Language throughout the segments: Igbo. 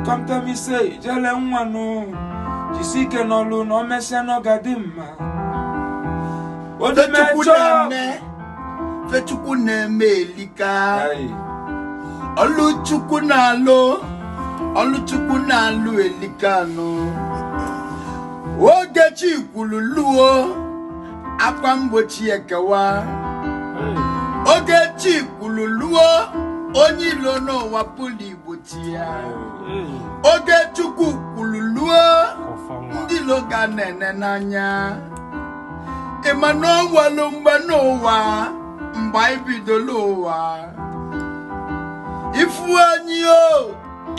come tell me say jele nwa no jisike no lu no mesia no gadimma odemecho Fechukwu na-eme elika Oluchukwu na-alụ elika no Ogechi kwululuo akwa mgbochi ekewa Ogechi kwululuo onye ilo n'ụwa pụlụ Igbo tia Ogechukwu kwululuo ndị ilo ga nene n'anya Emmanuel mgbe n'ụwa mgbe ibidolo ụwa ifu anyị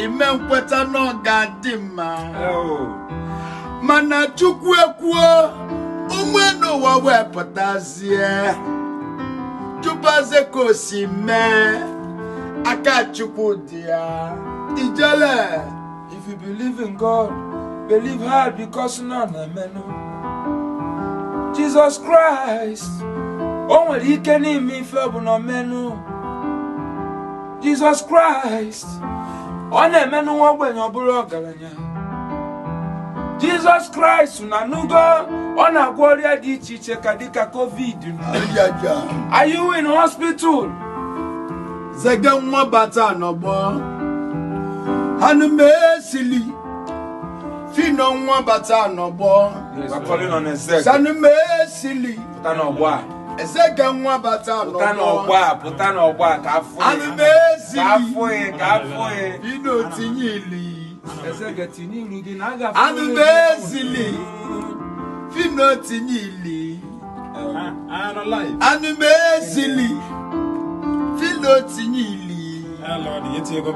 ime nkweta n'ọga dị mma mana Chukwu ekwuo ụmụ n'ụwa wepụtazie Chupaze ka o si mee aka Chukwu dị ya ijele. If you believe in God, believe hard because none amenu. Jesus Christ, o nwere ike n'ime ife bụ na menu. Jesus Christ, ọ na-emenu nwa ogbenye ọ bụrụ ọgaranya. Jesus Christ na nugo ọ na-agwọ ọrịa dị iche iche ka dịka COVID. Are you in hospital? Zege nwa bata n'ọgbọ Hanu mesili Fino nwa bata n'ọgbọ. Yes, we're calling on Ezek. Sanu mesili Puta n'ọgbọ. Ezeke nwa bata n'ọgbọ. Puta n'ọgbọ ka afọ. Hanu mesili Ka afọ. Fino tinye ili Ezeke tinye ili gị na aga afọ. Hanu mesili Fino tinye ili Hanu mesili Fino tinye ili